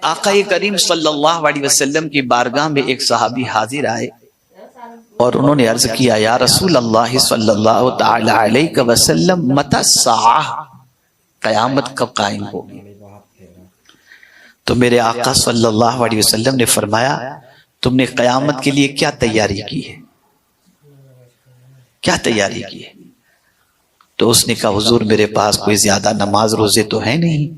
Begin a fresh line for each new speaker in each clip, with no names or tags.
آقا کریم صلی اللہ علیہ وسلم کی بارگاہ میں ایک صحابی حاضر آئے اور انہوں نے عرض کیا یا رسول اللہ صلی اللہ تعالی علیہ وسلم متی الساعہ، قیامت کب قائم ہوگی؟ تو میرے آقا صلی اللہ علیہ وسلم نے فرمایا تم نے قیامت کے لیے کیا تیاری کی ہے؟ کیا تیاری کی ہے؟ تو اس نے کہا حضور میرے پاس کوئی زیادہ نماز روزے تو ہے نہیں،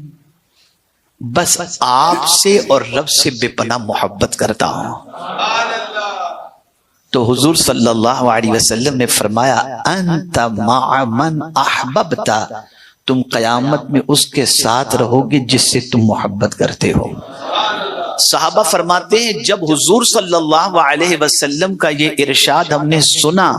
بس آپ سے اور رب سے بے پناہ محبت کرتا ہوں۔ تو حضور صلی اللہ علیہ وسلم نے فرمایا انت مع من احببتا، تم قیامت میں اس کے ساتھ رہو گے جس سے تم محبت کرتے ہو۔ صحابہ فرماتے ہیں جب حضور صلی اللہ علیہ وسلم کا یہ ارشاد ہم نے سنا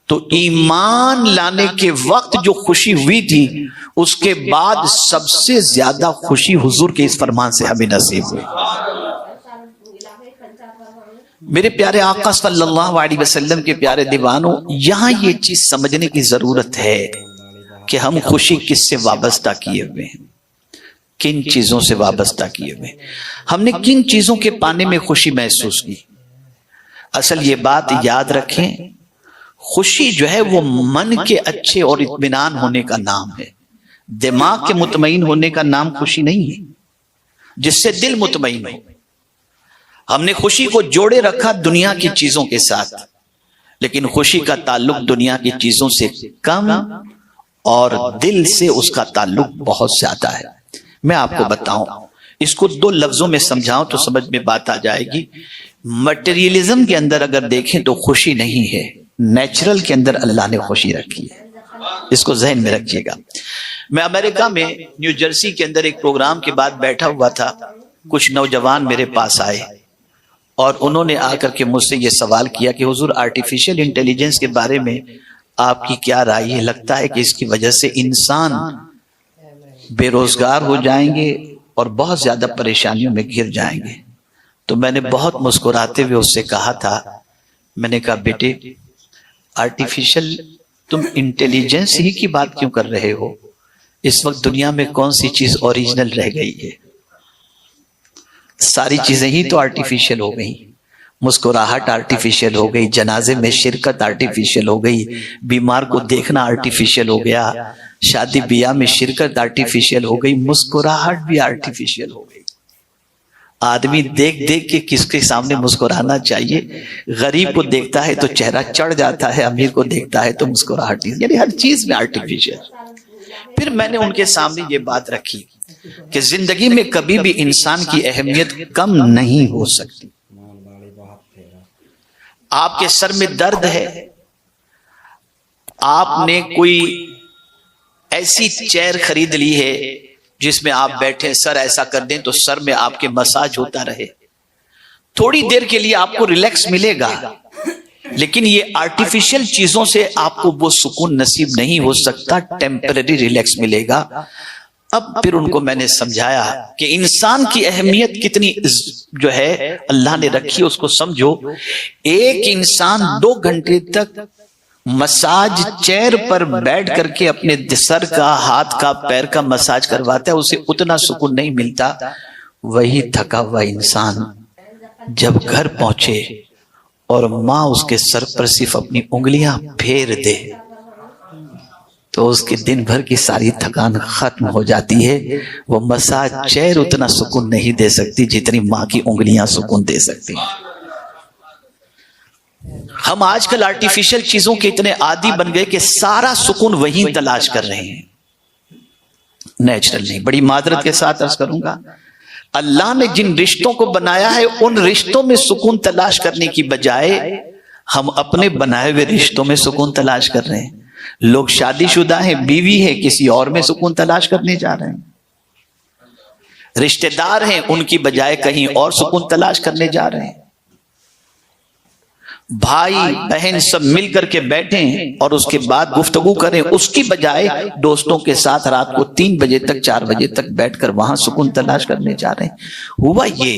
تو ایمان لانے کے وقت جو خوشی ہوئی تھی اس کے بعد سب سے زیادہ خوشی حضور کے اس فرمان سے ہمیں نصیب ہوئی۔ میرے پیارے آقا صلی اللہ علیہ وسلم کے پیارے دیوانوں، یہاں یہ چیز سمجھنے کی ضرورت ہے کہ ہم خوشی کس سے وابستہ کیے ہوئے ہیں، کن چیزوں سے وابستہ کیے ہوئے ہیں، ہم نے کن چیزوں کے پانے میں خوشی محسوس کی۔ اصل یہ بات یاد رکھیں، خوشی جو ہے وہ من کے اچھے اور اطمینان ہونے کا نام ہے، دماغ کے مطمئن ہونے کا نام خوشی نہیں ہے، جس سے دل مطمئن ہو۔ ہم نے خوشی کو جوڑے رکھا دنیا کی چیزوں کے ساتھ، لیکن خوشی کا تعلق دنیا کی چیزوں سے کم اور دل سے اس کا تعلق بہت زیادہ ہے۔ میں آپ کو بتاؤں، اس کو دو لفظوں میں سمجھاؤں تو سمجھ میں بات آ جائے گی۔ مٹیریلزم کے اندر اگر دیکھیں تو خوشی نہیں ہے، نیچرل کے اندر اللہ نے خوشی رکھی ہے، اس کو ذہن میں رکھیے گا۔ میں امریکہ میں نیو جرسی کے اندر ایک پروگرام کے بعد بیٹھا ہوا تھا، کچھ نوجوان میرے پاس آئے اور انہوں نے آ کر کے مجھ سے یہ سوال کیا کہ حضور آرٹیفیشل انٹیلیجنس کے بارے میں آپ کی کیا رائے ہے؟ لگتا ہے کہ اس کی وجہ سے انسان بے روزگار ہو جائیں گے اور بہت زیادہ پریشانیوں میں گر جائیں گے۔ تو میں نے بہت مسکراتے ہوئے اس سے کہا تھا، میں نے کہا بیٹے آرٹیفیشل تم انٹیلیجنس ہی کی بات کیوں کر رہے ہو؟ اس وقت دنیا میں کون سی چیز اوریجنل رہ گئی ہے؟ ساری چیزیں ہی تو آرٹیفیشل ہو گئی، مسکراہٹ آرٹیفیشل ہو گئی، جنازے میں شرکت آرٹیفیشل ہو گئی، بیمار کو دیکھنا آرٹیفیشل ہو گیا، شادی بیاہ میں شرکت آرٹیفیشل ہو گئی، مسکراہٹ بھی آرٹیفیشل ہو گئی۔ آدمی دیکھ دیکھ کے کس کے سامنے مسکرانا چاہیے؟ غریب کو دیکھتا ہے تو چہرہ چڑھ جاتا ہے، امیر کو دیکھتا ہے تو مسکراہٹ، یعنی ہر چیز میں آرٹیفیشل۔ پھر میں نے ان کے سامنے یہ بات رکھی کہ زندگی میں کبھی بھی انسان کی اہمیت کم نہیں ہو سکتی۔ آپ کے سر میں درد ہے، آپ نے کوئی ایسی چیئر خرید لی ہے جس میں آپ بیٹھے، سر ایسا کر دیں تو سر میں آپ کے مساج ہوتا رہے، تھوڑی دیر کے لیے آپ کو ریلیکس ملے گا، لیکن یہ آرٹیفیشل چیزوں سے آپ کو وہ سکون نصیب نہیں ہو سکتا، ٹیمپرری ریلیکس ملے گا۔ اب پھر ان کو میں نے سمجھایا کہ انسان کی اہمیت کتنی جو ہے اللہ نے رکھی، اس کو سمجھو۔ ایک انسان 2 گھنٹے تک مساج چیئر پر بیٹھ کر کے اپنے سر کا، ہاتھ کا، پیر کا مساج کرواتا ہے، اسے اتنا سکون نہیں ملتا۔ وہی تھکا ہوا انسان جب گھر پہنچے اور ماں اس کے سر پر صرف اپنی انگلیاں پھیر دے تو اس کے دن بھر کی ساری تھکان ختم ہو جاتی ہے۔ وہ مساج چیئر اتنا سکون نہیں دے سکتی جتنی ماں کی انگلیاں سکون دے سکتی ہیں۔ ہم آج کل آرٹیفیشل چیزوں کے اتنے عادی بن گئے کہ سارا سکون وہیں تلاش کر رہے ہیں، نیچرل نہیں۔ بڑی معذرت کے ساتھ عرض کروں گا، اللہ نے جن رشتوں کو بنایا ہے ان رشتوں میں سکون تلاش کرنے کی بجائے ہم اپنے بنائے ہوئے رشتوں میں سکون تلاش کر رہے ہیں۔ لوگ شادی شدہ ہیں، بیوی ہے، کسی اور میں سکون تلاش کرنے جا رہے ہیں۔ رشتہ دار ہیں، ان کی بجائے کہیں اور سکون تلاش کرنے جا رہے ہیں۔ بھائی بہن سب مل کر کے بیٹھیں اور اس کے بعد گفتگو کریں، اس کی بجائے دوستوں کے ساتھ رات کو 3 بجے تک 4 بجے تک بیٹھ کر وہاں سکون تلاش کرنے جا رہے ہیں۔ ہوا یہ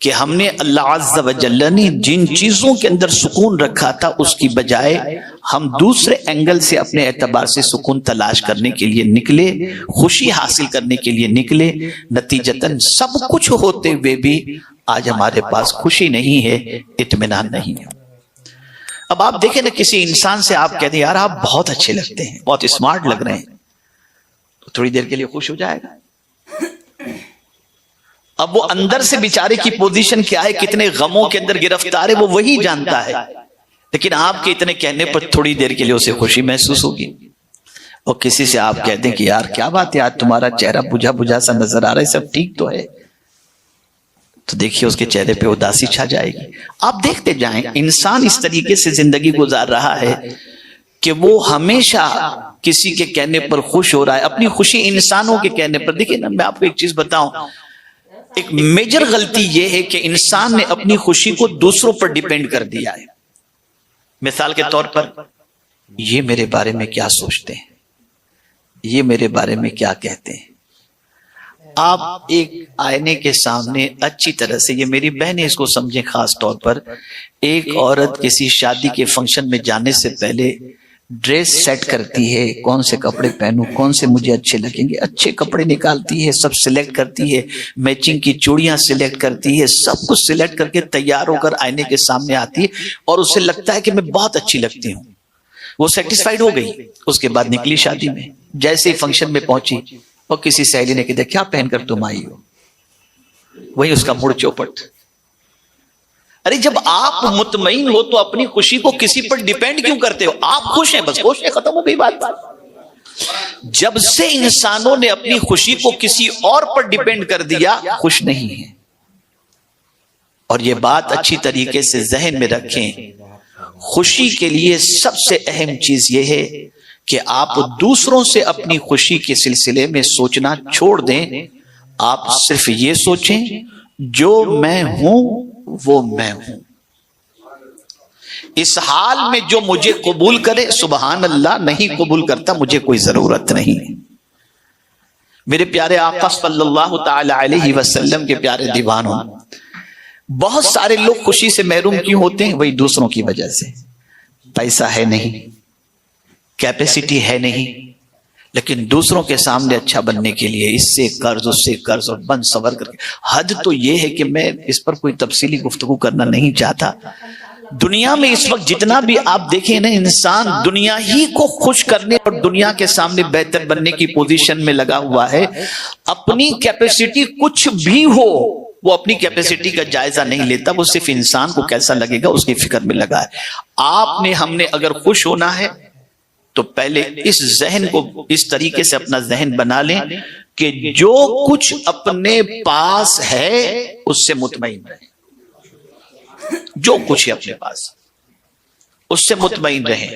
کہ ہم نے اللہ عز و جل نے جن چیزوں کے اندر سکون رکھا تھا اس کی بجائے ہم دوسرے اینگل سے اپنے اعتبار سے سکون تلاش کرنے کے لیے نکلے، خوشی حاصل کرنے کے لیے نکلے، نتیجتاً سب کچھ ہوتے ہوئے بھی آج ہمارے پاس خوشی نہیں ہے، اطمینان نہیں ہے۔ اب آپ دیکھیں نا، کسی انسان سے آپ کہتے ہیں یار آپ بہت اچھے لگتے ہیں، بہت اسمارٹ لگ رہے ہیں، تو تھوڑی دیر کے لیے خوش ہو جائے گا۔ اب وہ اندر سے بیچارے کی پوزیشن کیا ہے، کتنے غموں کے اندر گرفتار ہے، وہ وہی جانتا ہے، لیکن آپ کے اتنے کہنے پر تھوڑی دیر کے لیے اسے خوشی محسوس ہوگی۔ اور کسی سے آپ کہتے ہیں کہ یار کیا بات ہے، آج تمہارا چہرہ بجھا بجھا سا نظر آ رہا ہے، سب ٹھیک تو ہے، تو دیکھیے اس کے چہرے پہ اداسی چھا جائے گی۔ آپ دیکھتے جائیں انسان اس طریقے سے زندگی گزار رہا ہے کہ وہ ہمیشہ کسی کے کہنے پر خوش ہو رہا ہے، اپنی خوشی انسانوں کے کہنے پر۔ دیکھیں نا، میں آپ کو ایک چیز بتاؤں، ایک میجر غلطی یہ ہے کہ انسان نے اپنی خوشی کو دوسروں پر ڈیپینڈ کر دیا ہے۔ مثال کے طور پر، یہ میرے بارے میں کیا سوچتے ہیں، یہ میرے بارے میں کیا کہتے ہیں۔ آپ ایک آئینے کے سامنے اچھی طرح سے، یہ میری بہنیں اس کو سمجھیں خاص طور پر، ایک عورت کسی شادی کے فنکشن میں جانے سے پہلے ڈریس سیٹ کرتی ہے، کون سے کپڑے پہنوں، کون سے مجھے اچھے لگیں گے، اچھے کپڑے نکالتی ہے، سب سلیکٹ کرتی ہے، میچنگ کی چوڑیاں سلیکٹ کرتی ہے، سب کچھ سلیکٹ کر کے تیار ہو کر آئینے کے سامنے آتی ہے اور اسے لگتا ہے کہ میں بہت اچھی لگتی ہوں۔ وہ سیٹسفائیڈ ہو گئی، اس کے بعد نکلی شادی میں، جیسے ہی فنکشن میں پہنچی اور کسی سہیلی نے کہا کیا پہن کر تم آئی ہو، وہی اس کا مڑ چوپٹ۔ ارے جب آپ مطمئن ہو تو اپنی خوشی کو کسی پر ڈیپینڈ کیوں کرتے ہو؟ آپ خوش ہیں، بس خوش ہیں، ختم ہو گئی بات۔ جب سے انسانوں نے اپنی خوشی کو کسی اور پر ڈیپینڈ کر دیا، خوش نہیں ہے۔ اور یہ بات اچھی طریقے سے ذہن میں رکھیں، خوشی کے لیے سب سے اہم چیز یہ ہے کہ آپ دوسروں سے اپنی خوشی کے سلسلے میں سوچنا چھوڑ دیں۔ آپ صرف یہ سوچیں جو میں ہوں وہ میں ہوں، اس حال میں جو مجھے قبول کرے سبحان اللہ، نہیں قبول کرتا مجھے کوئی ضرورت نہیں۔ میرے پیارے آقا صلی اللہ تعالی علیہ وسلم کے پیارے دیوانوں، بہت سارے لوگ خوشی سے محروم کیوں ہوتے ہیں؟ وہی دوسروں کی وجہ سے۔ پیسہ ہے نہیں، کیپیسٹی ہے نہیں، لیکن دوسروں کے سامنے اچھا بننے کے لیے اس سے قرض اس سے قرض اور بن سور کر کے۔ حد تو یہ ہے کہ میں اس پر کوئی تفصیلی گفتگو کرنا نہیں چاہتا۔ دنیا میں اس وقت جتنا بھی آپ دیکھیں نا، انسان دنیا ہی کو خوش کرنے اور دنیا کے سامنے بہتر بننے کی پوزیشن میں لگا ہوا ہے۔ اپنی کیپیسٹی کچھ بھی ہو، وہ اپنی کیپیسٹی کا جائزہ نہیں لیتا، وہ صرف انسان کو کیسا لگے گا اس کی فکر میں لگا ہے۔ آپ نے ہم نے اگر خوش ہونا ہے تو پہلے اس ذہن کو اس طریقے سے اپنا ذہن بنا لیں کہ جو کچھ اپنے پاس ہے اس سے مطمئن رہیں، جو کچھ ہے اپنے پاس اس سے مطمئن رہیں،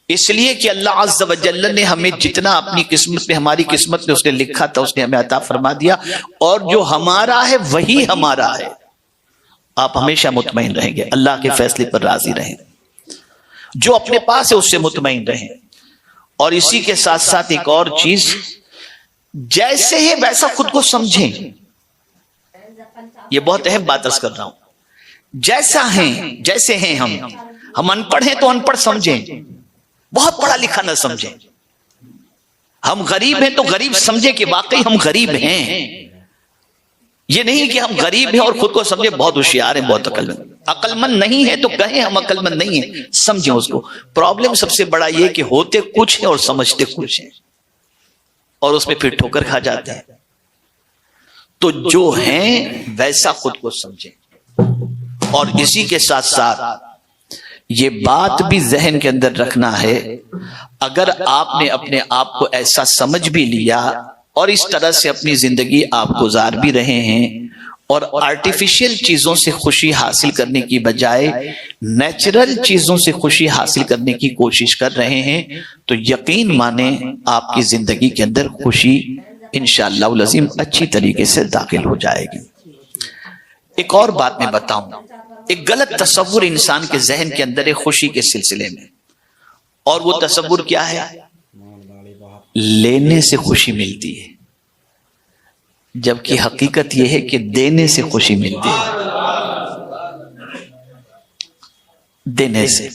اس لیے کہ اللہ عز و جل نے ہمیں جتنا اپنی قسمت میں، ہماری قسمت میں اس نے لکھا تھا اس نے ہمیں عطا فرما دیا، اور جو ہمارا ہے وہی ہمارا ہے۔ آپ ہمیشہ مطمئن رہیں گے، اللہ کے فیصلے پر راضی رہیں، جو اپنے پاس ہے اس سے مطمئن رہیں۔ اور اسی کے ساتھ ساتھ ایک اور چیز، جیسے ہے ویسا خود کو سمجھیں۔ یہ بہت اہم بات عرض کر رہا ہوں، جیسا ہیں جیسے ہیں ہم ان پڑھ ہیں تو ان پڑھ سمجھیں، بہت پڑھا لکھا نہ سمجھیں۔ ہم غریب ہیں تو غریب سمجھیں کہ واقعی ہم غریب ہیں، یہ نہیں کہ ہم غریب ہیں اور خود کو سمجھے بہت ہوشیار ہیں، بہت عقل مند۔ عقل مند نہیں ہے تو کہیں ہم عقل مند نہیں ہیں، سمجھیں اس کو۔ پرابلم سب سے بڑا یہ کہ ہوتے کچھ ہیں اور سمجھتے کچھ ہیں، اور اس میں پھر ٹھوکر کھا جاتے ہیں۔ تو جو ہیں ویسا خود کو سمجھیں، اور اسی کے ساتھ ساتھ یہ بات بھی ذہن کے اندر رکھنا ہے، اگر آپ نے اپنے آپ کو ایسا سمجھ بھی لیا اور اس طرح سے اپنی زندگی آپ گزار بھی رہے ہیں اور آرٹیفیشل چیزوں سے خوشی حاصل کرنے کی بجائے نیچرل چیزوں سے خوشی حاصل کرنے کی کوشش کر رہے ہیں، تو یقین مانیں آپ کی زندگی کے اندر خوشی انشاءاللہ العظیم اچھی طریقے سے داخل ہو جائے گی۔ ایک اور بات میں بتاؤں، ایک غلط تصور انسان کے ذہن کے اندر ہے خوشی کے سلسلے میں، اور وہ تصور کیا ہے؟ لینے سے خوشی ملتی ہے، جبکہ حقیقت یہ ہے کہ دینے سے خوشی ملتی ہے۔ دینے سے.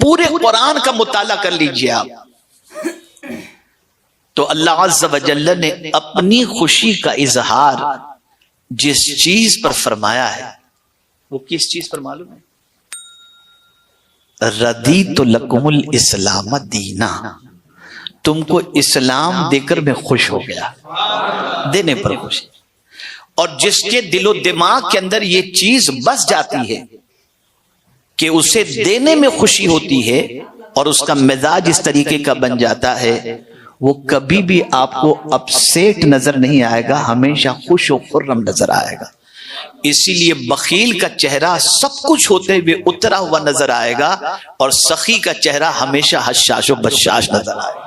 پورے قرآن کا مطالعہ کر لیجئے آپ تو اللہ عز و جل نے اپنی خوشی کا اظہار جس چیز پر فرمایا ہے وہ کس چیز پر معلوم ہے؟ رضیت لکم الاسلام دینا. تم کو اسلام دے کر میں خوش ہو گیا. دینے پر خوش. اور جس کے دل و دماغ کے اندر یہ چیز بس جاتی ہے کہ اسے دینے میں خوشی ہوتی ہے اور اس کا مزاج اس طریقے کا بن جاتا ہے, وہ کبھی بھی آپ کو اپسیٹ نظر نہیں آئے گا, ہمیشہ خوش و خرم نظر آئے گا. اسی لیے بخیل کا چہرہ سب کچھ ہوتے ہوئے اترا ہوا نظر آئے گا اور سخی کا چہرہ ہمیشہ حشاش و بشاش نظر آئے گا.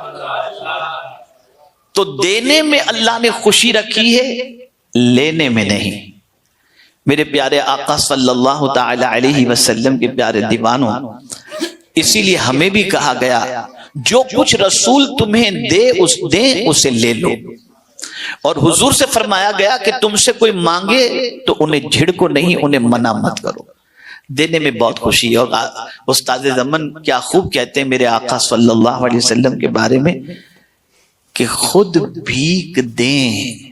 تو دینے میں اللہ نے خوشی رکھی ہے, لینے میں نہیں. میرے پیارے آقا صلی اللہ تعالی علیہ وسلم کے پیارے دیوانوں, اسی لیے ہمیں بھی کہا گیا جو کچھ رسول تمہیں دیں اسے لے لو. اور حضور سے فرمایا گیا کہ تم سے کوئی مانگے تو انہیں جھڑکو نہیں, انہیں منع مت کرو. دینے میں بہت خوشی ہے. اور استاد زمن کیا خوب کہتے ہیں میرے آقا صلی اللہ علیہ وسلم کے بارے میں کہ خود بھیک دیں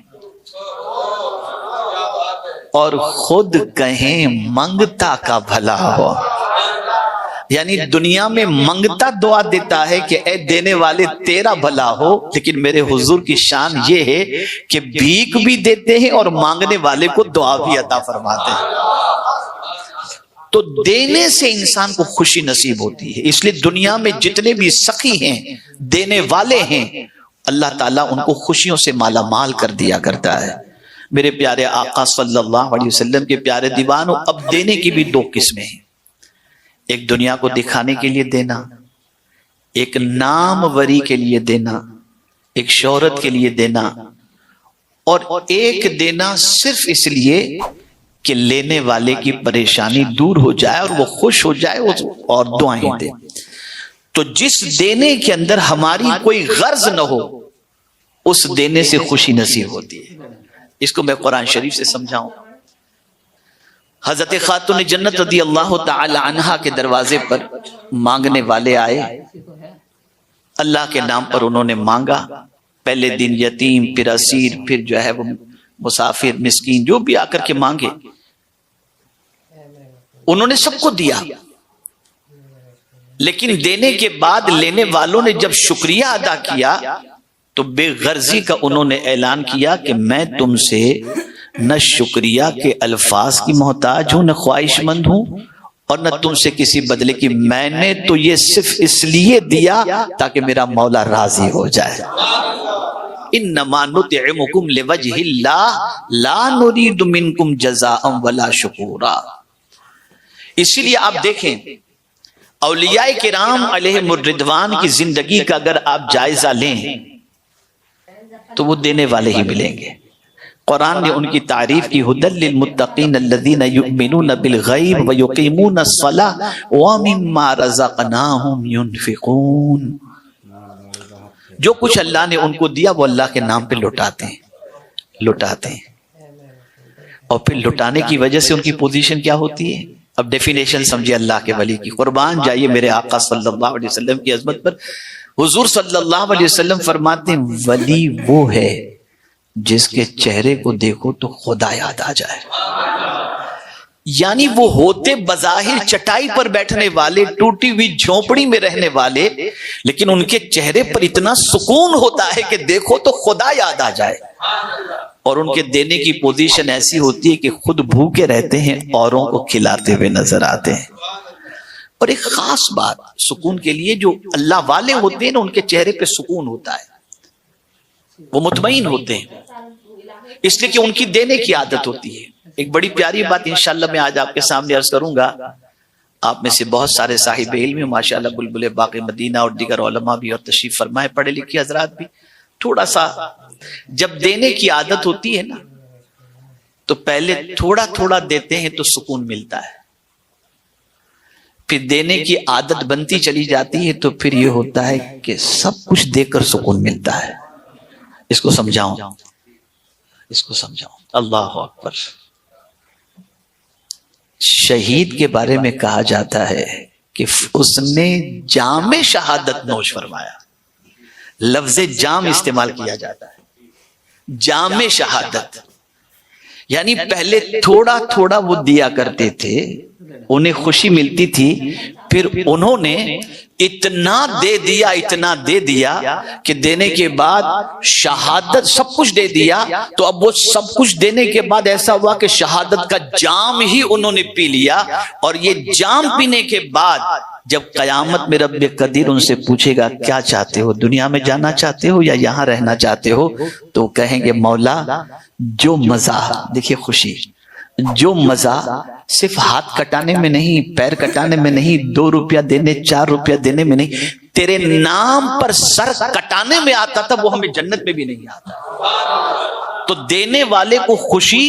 اور خود کہیں منگتا کا بھلا ہو. یعنی دنیا میں منگتا دعا دیتا ہے کہ اے دینے والے تیرا بھلا ہو, لیکن میرے حضور کی شان یہ ہے کہ بھیک بھی دیتے ہیں اور مانگنے والے کو دعا بھی عطا فرماتے ہیں. تو دینے سے انسان کو خوشی نصیب ہوتی ہے. اس لیے دنیا میں جتنے بھی سخی ہیں, دینے والے ہیں, اللہ تعالیٰ ان کو خوشیوں سے مالا مال کر دیا کرتا ہے. میرے پیارے آقا صلی اللہ علیہ وسلم کے پیارے دیوانوں, اب دینے کی بھی دو قسمیں ہیں. ایک دنیا کو دکھانے کے لیے دینا, ایک نام وری کے لیے دینا, ایک شہرت کے لیے دینا, اور ایک دینا صرف اس لیے کہ لینے والے کی پریشانی دور ہو جائے اور وہ خوش ہو جائے اور دعائیں دے. تو جس دینے کے اندر ہماری کوئی غرض نہ ہو اس دینے سے خوشی نصیب ہوتی ہے. اس کو میں قرآن شریف سے سمجھاؤں. حضرت خاتون جنت رضی اللہ تعالی عنہا کے دروازے پر مانگنے والے آئے, اللہ کے نام پر انہوں نے مانگا. پہلے دن یتیم, پھر اسیر, پھر جو ہے وہ مسافر, مسکین, جو بھی آ کر کے مانگے انہوں نے سب کو دیا. لیکن دینے کے بعد لینے والوں نے جب شکریہ ادا کیا تو بے غرضی کا انہوں نے اعلان کیا کہ میں تم سے نہ شکریہ کے الفاظ کی محتاج ہوں, نہ خواہش مند ہوں, اور نہ تم سے کسی بدلے کی. میں نے تو یہ صرف اس لیے دیا تاکہ میرا مولا راضی ہو جائے. انما نطعمکم لوجہ اللہ لا نرید منکم جزاء ولا شکورا. اسی لیے آپ دیکھیں اولیاء کرام علیہم الرضوان کی زندگی کا اگر آپ جائزہ لیں تو وہ دینے والے ہی ملیں گے. قرآن نے ان کی تعریف کی, ھدی للمتقین الذین یؤمنون بالغیب ویقیمون الصلاۃ ومما رزقناہم ینفقون. جو کچھ اللہ نے ان کو دیا وہ اللہ کے نام پہ لوٹاتے ہیں. اور پھر لوٹانے کی وجہ سے ان کی پوزیشن کیا ہوتی ہے؟ اب ڈیفینیشن سمجھے اللہ کے ولی کی. قربان جائیے میرے آقا صلی اللہ علیہ وسلم کی عظمت پر. حضور صلی اللہ علیہ وسلم فرماتے ہیں ولی وہ ہے جس کے چہرے کو دیکھو تو خدا یاد آ جائے. یعنی وہ ہوتے بظاہر چٹائی پر بیٹھنے والے, ٹوٹی ہوئی جھونپڑی میں رہنے والے, لیکن ان کے چہرے پر اتنا سکون ہوتا ہے کہ دیکھو تو خدا یاد آ جائے. اور ان کے دینے کی پوزیشن ایسی ہوتی ہے کہ خود بھوکے رہتے ہیں, اوروں کو کھلاتے ہوئے نظر آتے ہیں. اور ایک خاص بات سکون کے لیے, جو اللہ والے ہوتے ہیں نا ان کے چہرے پہ سکون ہوتا ہے, وہ مطمئن ہوتے ہیں, اس لیے کہ ان کی دینے کی عادت ہوتی ہے. ایک بڑی پیاری بات انشاءاللہ میں آج آپ کے سامنے عرض کروں گا. آپ میں سے بہت سارے صاحب علم ماشاءاللہ بلبل باغ مدینہ اور دیگر علماء بھی اور تشریف فرمائے, پڑھے لکھے حضرات بھی. تھوڑا سا جب دینے کی عادت ہوتی ہے نا تو پہلے تھوڑا تھوڑا دیتے ہیں تو سکون ملتا ہے, پھر دینے کی عادت بنتی چلی جاتی ہے تو پھر یہ ہوتا ہے کہ سب کچھ دے کر سکون ملتا ہے. اس کو سمجھاؤں. اللہ اکبر. شہید کے بارے میں کہا جاتا ہے کہ اس نے جام شہادت نوش فرمایا. لفظ جام استعمال کیا جاتا ہے، جام شہادت، یعنی پہلے تھوڑا تھوڑا وہ دیا کرتے تھے، انہیں خوشی ملتی تھی، پھر انہوں نے اتنا دے دیا، اتنا دے دیا کہ دینے کے بعد شہادت سب کچھ دے دیا. تو اب وہ سب کچھ دینے کے بعد ایسا ہوا کہ شہادت کا جام ہی انہوں نے پی لیا. اور یہ جام پینے کے بعد جب قیامت میں رب قدیر ان سے پوچھے گا کیا چاہتے ہو، دنیا میں جانا چاہتے ہو یا یہاں رہنا چاہتے ہو، تو کہیں گے مولا جو مزہ، دیکھیے خوشی، جو مزہ صرف ہاتھ کٹانے میں نہیں، پیر کٹانے میں نہیں، 2 روپیہ دینے، 4 روپیہ دینے میں نہیں، تیرے نام پر سر کٹانے میں آتا تھا، وہ ہمیں جنت میں بھی نہیں آتا. تو دینے والے کو خوشی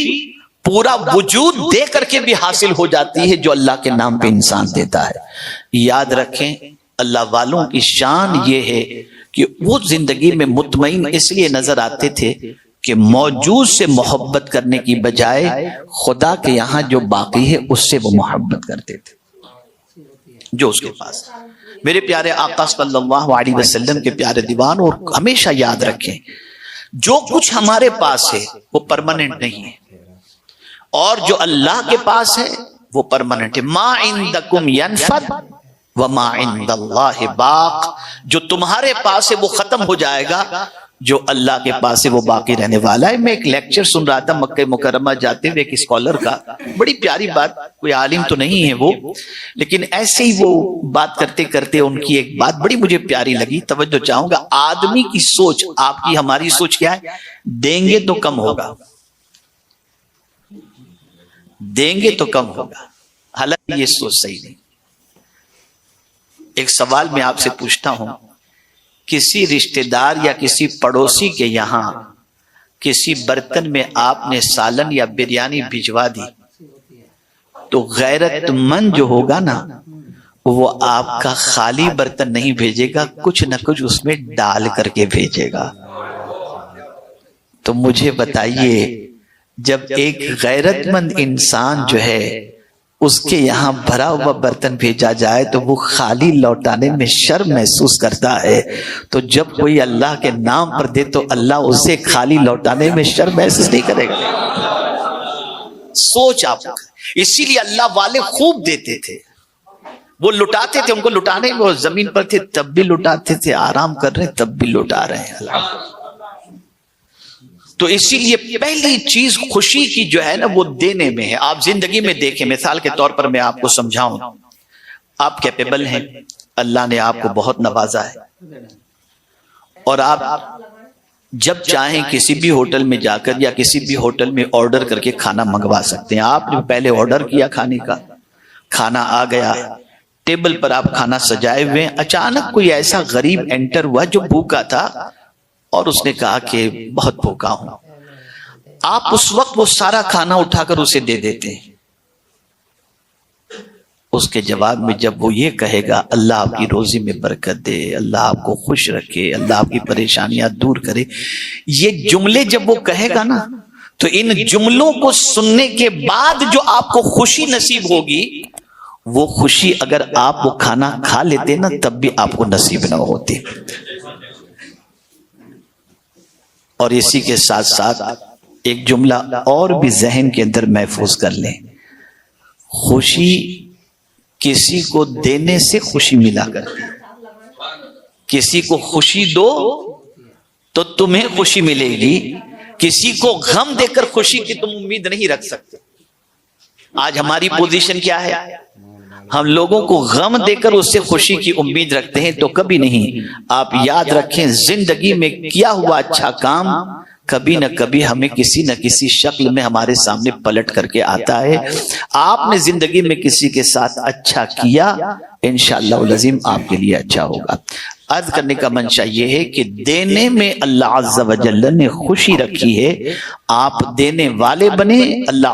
پورا وجود دے کر کے بھی حاصل ہو جاتی ہے جو اللہ کے نام پہ انسان دیتا ہے. یاد رکھیں اللہ والوں کی شان یہ ہے کہ وہ زندگی میں مطمئن اس لیے نظر آتے تھے کہ موجود سے محبت کرنے کی بجائے خدا کے یہاں جو باقی ہے اس سے وہ محبت کرتے تھے جو اس کے پاس. میرے پیارے آقا صلی اللہ علیہ وسلم کے پیارے دیوان، اور ہمیشہ یاد رکھیں جو کچھ ہمارے پاس ہے وہ پرماننٹ نہیں ہے، اور جو اللہ کے پاس ہے وہ پرماننٹ ہے. ما عندکم ینفد وما عند اللہ باق، جو تمہارے پاس ہے وہ ختم ہو جائے گا، جو اللہ کے پاس ہے وہ باقی رہنے والا ہے. میں ایک لیکچر سن رہا تھا مکہ مکرمہ جاتے ہوئے ایک اسکالر کا، بڑی پیاری بات، کوئی عالم تو نہیں ہے وہ، لیکن ایسے ہی وہ بات کرتے کرتے ان کی ایک بات بڑی مجھے پیاری لگی، توجہ چاہوں گا. آدمی کی سوچ، آپ کی ہماری سوچ کیا ہے؟ دیں گے تو کم ہوگا، دیں گے تو کم ہوگا. حالانکہ یہ سوچ صحیح نہیں. ایک سوال میں آپ سے پوچھتا ہوں، کسی رشتہ دار یا کسی پڑوسی کے یہاں کسی برتن میں آپ نے سالن یا بریانی بھجوا دی تو غیرت مند جو ہوگا نا وہ آپ کا خالی برتن نہیں بھیجے گا، کچھ نہ کچھ اس میں ڈال کر کے بھیجے گا. تو مجھے بتائیے جب ایک غیرت مند انسان جو ہے اس کے یہاں بھرا ہوا برتن بھیجا جائے تو وہ خالی لوٹانے میں شرم محسوس کرتا ہے، تو جب کوئی اللہ کے نام پر دے تو اللہ اسے خالی لوٹانے میں شرم محسوس نہیں کرے گا. سوچ آپ، اسی لیے اللہ والے خوب دیتے تھے، وہ لٹاتے تھے، ان کو لٹانے میں وہ زمین پر تھے تب بھی لٹاتے تھے، آرام کر رہے تب بھی لٹا رہے ہیں اللہ. تو اسی لیے پہلی چیز خوشی کی جو ہے نا وہ دینے میں ہے. آپ زندگی میں دیکھیں، مثال کے طور پر میں آپ کو سمجھاؤں، آپ کیپیبل ہیں، اللہ نے آپ کو بہت نوازا ہے، اور آپ جب چاہیں کسی بھی ہوٹل میں جا کر یا کسی بھی ہوٹل میں آرڈر کر کے کھانا منگوا سکتے ہیں. آپ نے پہلے آرڈر کیا کھانے کا، کھانا آ گیا، ٹیبل پر آپ کھانا سجائے ہوئے، اچانک کوئی ایسا غریب انٹر ہوا جو بھوکا تھا اور اس نے کہا کہ بہت بھوکا ہوں. آپ اس وقت وہ سارا کھانا اٹھا کر اسے دے دیتے ہیں. اس کے جواب میں جب وہ یہ کہے گا اللہ آپ کی روزی میں برکت دے، اللہ آپ کو خوش رکھے، اللہ آپ کی پریشانیاں دور کرے، یہ جملے جب وہ کہے گا نا تو ان جملوں کو سننے کے بعد جو آپ کو خوشی نصیب ہوگی، وہ خوشی اگر آپ وہ کھانا کھا لیتے نا تب بھی آپ کو نصیب نہ ہوتی. اور اسی کے ساتھ ساتھ ایک جملہ اور بھی ذہن کے اندر محفوظ کر لیں، خوشی کسی کو دینے سے خوشی ملا کرتی. کسی کو خوشی دو تو تمہیں خوشی ملے گی، کسی کو غم دے کر خوشی کی تم امید نہیں رکھ سکتے. آج ہماری پوزیشن کیا ہے؟ ہم لوگوں کو غم دے کر اس سے خوشی کی امید رکھتے ہیں، تو کبھی نہیں. آپ یاد رکھیں زندگی میں کیا ہوا اچھا کام کبھی نہ کبھی ہمیں کسی نہ کسی شکل میں ہمارے سامنے پلٹ کر کے آتا ہے. آپ نے زندگی میں کسی کے ساتھ اچھا کیا، انشاءاللہ العظیم آپ کے لیے اچھا ہوگا. عرض کرنے کا منشا یہ ہے کہ دینے میں اللہ عز و جل نے خوشی رکھی ہے، آپ دینے والے بنے، اللہ